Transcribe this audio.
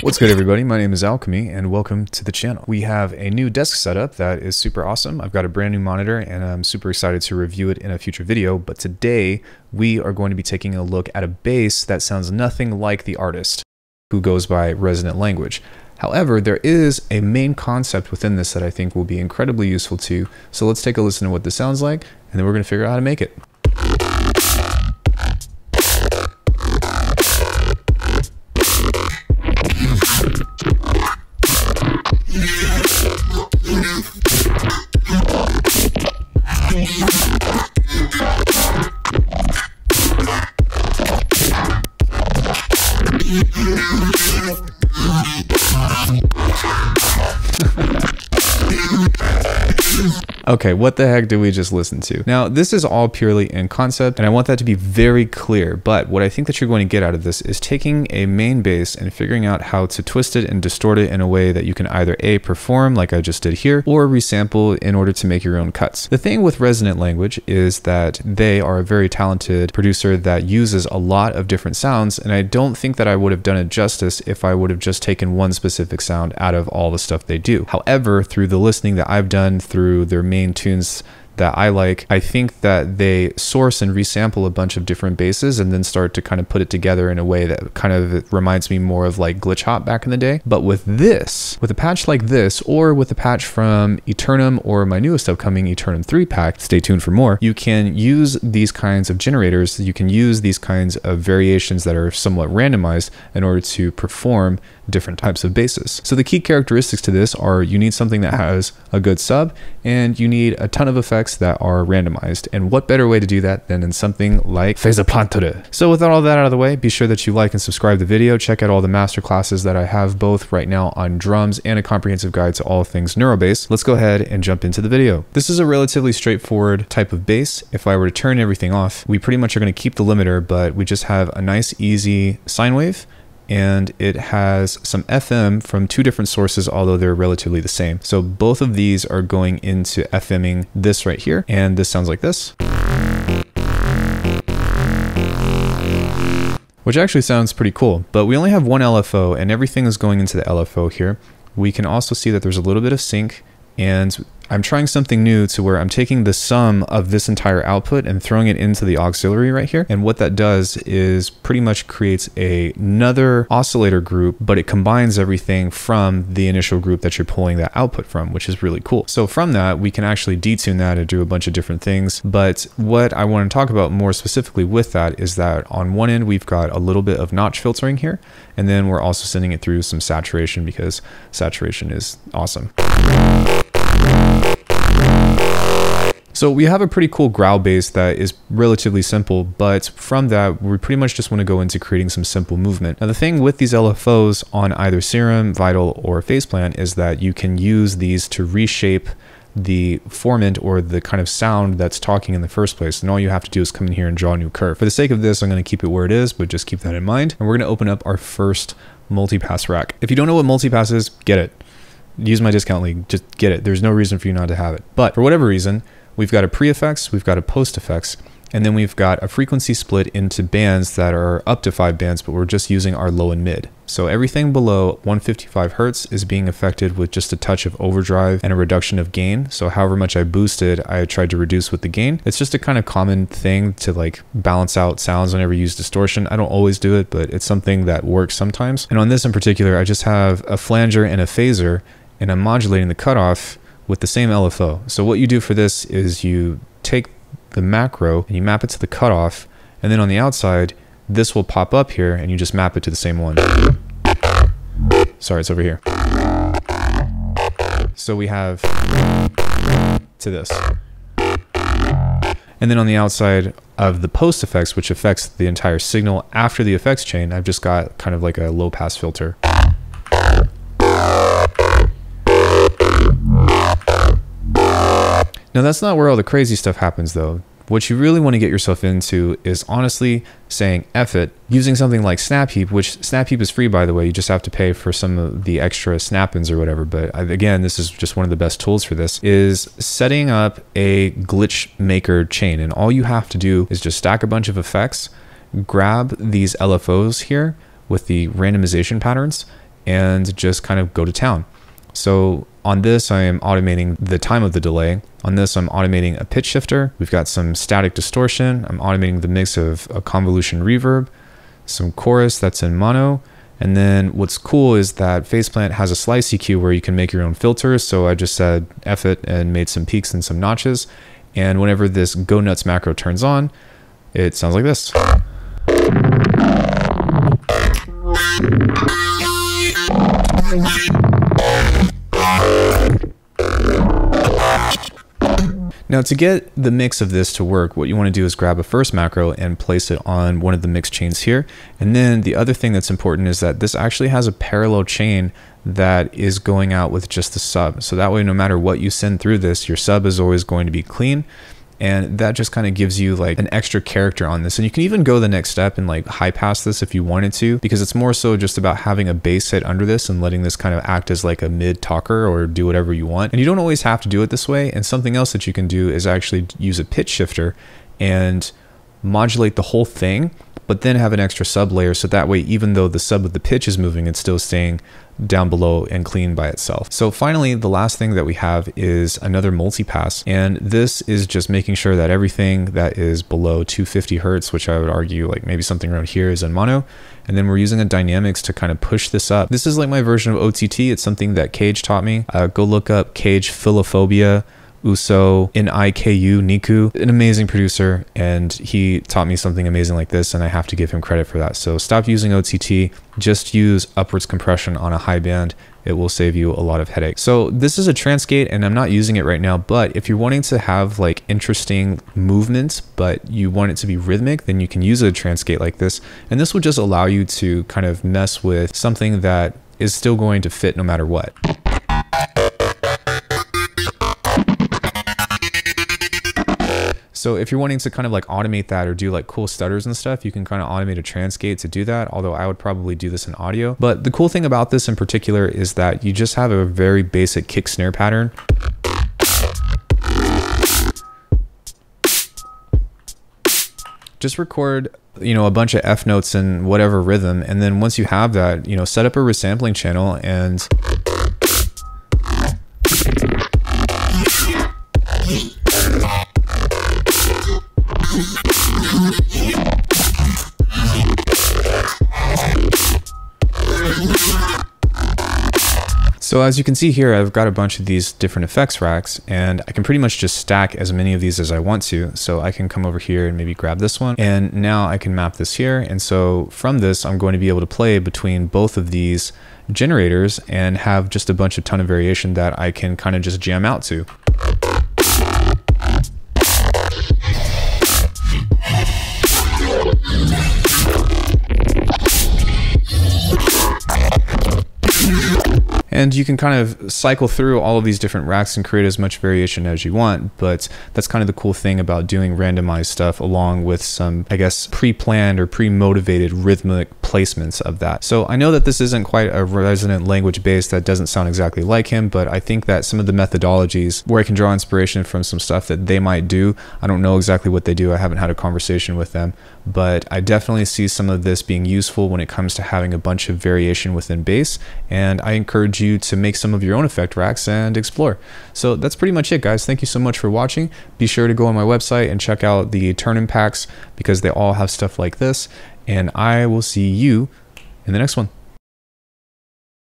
What's good, everybody? My name is Alckemy and welcome to the channel. We have a new desk setup that is super awesome. I've got a brand new monitor and I'm super excited to review it in a future video, but today we are going to be taking a look at a bass that sounds nothing like the artist, who goes by Resonant language. However, there is a main concept within this that I think will be incredibly useful to you. So let's take a listen to what this sounds like and then we're going to figure out how to make it. Okay, what the heck did we just listen to? Now, this is all purely in concept, and I want that to be very clear, but what I think that you're going to get out of this is taking a main bass and figuring out how to twist it and distort it in a way that you can either A, perform like I just did here, or resample in order to make your own cuts. The thing with Resonant language is that they are a very talented producer that uses a lot of different sounds, and I don't think that I would have done it justice if I would have just taken one specific sound out of all the stuff they do. However, through the listening that I've done through their main tunes that I like, I think that they source and resample a bunch of different basses and then start to kind of put it together in a way that kind of reminds me more of like glitch hop back in the day. But with this, with a patch like this, or with a patch from Eternum or my newest upcoming Eternum 3 pack, stay tuned for more, you can use these kinds of generators, you can use these kinds of variations that are somewhat randomized in order to perform different types of basses. So the key characteristics to this are you need something that has a good sub and you need a ton of effects that are randomized. And what better way to do that than in something like Phaseoplantere. So with all that out of the way, be sure that you like and subscribe to the video. Check out all the master classes that I have both right now on drums and a comprehensive guide to all things neurobass. Let's go ahead and jump into the video. This is a relatively straightforward type of bass. If I were to turn everything off, we pretty much are going to keep the limiter, but we just have a nice easy sine wave. And it has some FM from two different sources, although they're relatively the same. So both of these are going into FMing this right here, and this sounds like this. Which actually sounds pretty cool, but we only have one LFO and everything is going into the LFO here. We can also see that there's a little bit of sync, and I'm trying something new to where I'm taking the sum of this entire output and throwing it into the auxiliary right here. And what that does is pretty much creates another oscillator group, but it combines everything from the initial group that you're pulling that output from, which is really cool. So from that, we can actually detune that and do a bunch of different things. But what I want to talk about more specifically with that is that on one end, we've got a little bit of notch filtering here. And then we're also sending it through some saturation because saturation is awesome. So we have a pretty cool growl bass that is relatively simple, but from that, we pretty much just want to go into creating some simple movement. Now the thing with these LFOs on either Serum, Vital, or Faceplant is that you can use these to reshape the formant or the kind of sound that's talking in the first place. And all you have to do is come in here and draw a new curve. For the sake of this, I'm going to keep it where it is, but just keep that in mind. And we're going to open up our first multipass rack. If you don't know what multipass is, get it. Use my discount link, just get it. There's no reason for you not to have it. But for whatever reason, we've got a pre-effects, we've got a post-effects, and then we've got a frequency split into bands that are up to 5 bands, but we're just using our low and mid. So everything below 155 Hertz is being affected with just a touch of overdrive and a reduction of gain. So however much I boosted, I tried to reduce with the gain. It's just a kind of common thing to like balance out sounds whenever you use distortion. I don't always do it, but it's something that works sometimes. And on this in particular, I just have a flanger and a phaser, and I'm modulating the cutoff with the same LFO. So what you do for this is you take the macro and you map it to the cutoff, and then on the outside, this will pop up here and you just map it to the same one. Sorry, it's over here. So we have to this. And then on the outside of the post effects, which affects the entire signal after the effects chain, I've just got kind of like a low pass filter. Now that's not where all the crazy stuff happens though. What you really want to get yourself into is honestly saying F it, using something like Snap Heap, which Snap Heap is free, by the way. You just have to pay for some of the extra snap-ins or whatever. But again, this is just one of the best tools for this, is setting up a glitch maker chain. And all you have to do is just stack a bunch of effects, grab these LFOs here with the randomization patterns, and just kind of go to town. So on this, I am automating the time of the delay. On this, I'm automating a pitch shifter. We've got some static distortion. I'm automating the mix of a convolution reverb, some chorus that's in mono. And then what's cool is that Faceplant has a slice EQ where you can make your own filters. So I just said F it and made some peaks and some notches. And whenever this Go Nuts macro turns on, it sounds like this. Now to get the mix of this to work, what you want to do is grab a first macro and place it on one of the mix chains here. And then the other thing that's important is that this actually has a parallel chain that is going out with just the sub. So that way, no matter what you send through this, your sub is always going to be clean. And that just kind of gives you like an extra character on this. And you can even go the next step and like high pass this if you wanted to, because it's more so just about having a bass hit under this and letting this kind of act as like a mid talker or do whatever you want. And you don't always have to do it this way. And something else that you can do is actually use a pitch shifter and modulate the whole thing, but then have an extra sub layer. So that way, even though the sub of the pitch is moving, it's still staying down below and clean by itself. So finally, the last thing that we have is another multipass. And this is just making sure that everything that is below 250 Hertz, which I would argue like maybe something around here, is in mono. And then we're using a dynamics to kind of push this up. This is like my version of OTT. It's something that Cage taught me. Go look up Cage Philophobia Uso in IKU Niku, an amazing producer, and he taught me something amazing like this, and I have to give him credit for that. So stop using OTT, just use upwards compression on a high band. It will save you a lot of headache. So this is a transgate and I'm not using it right now, but if you're wanting to have like interesting movements, but you want it to be rhythmic, then you can use a transgate like this. And this will just allow you to kind of mess with something that is still going to fit no matter what. So if you're wanting to kind of like automate that or do like cool stutters and stuff, you can kind of automate a transgate to do that. Although I would probably do this in audio. But the cool thing about this in particular is that you just have a very basic kick snare pattern. Just record, you know, a bunch of F notes in whatever rhythm. And then once you have that, you know, set up a resampling channel and so as you can see here, I've got a bunch of these different effects racks and I can pretty much just stack as many of these as I want to. So I can come over here and maybe grab this one and now I can map this here. And so from this, I'm going to be able to play between both of these generators and have just a bunch of ton of variation that I can kind of just jam out to. And you can kind of cycle through all of these different racks and create as much variation as you want. But that's kind of the cool thing about doing randomized stuff along with some, I guess, pre-planned or pre-motivated rhythmic placements of that. So I know that this isn't quite a resonant language base that doesn't sound exactly like him, but I think that some of the methodologies where I can draw inspiration from some stuff that they might do, I don't know exactly what they do. I haven't had a conversation with them, but I definitely see some of this being useful when it comes to having a bunch of variation within bass. And I encourage you to make some of your own effect racks and explore. So that's pretty much it, guys. Thank you so much for watching. Be sure to go on my website and check out the turn-in packs because they all have stuff like this. And I will see you in the next one.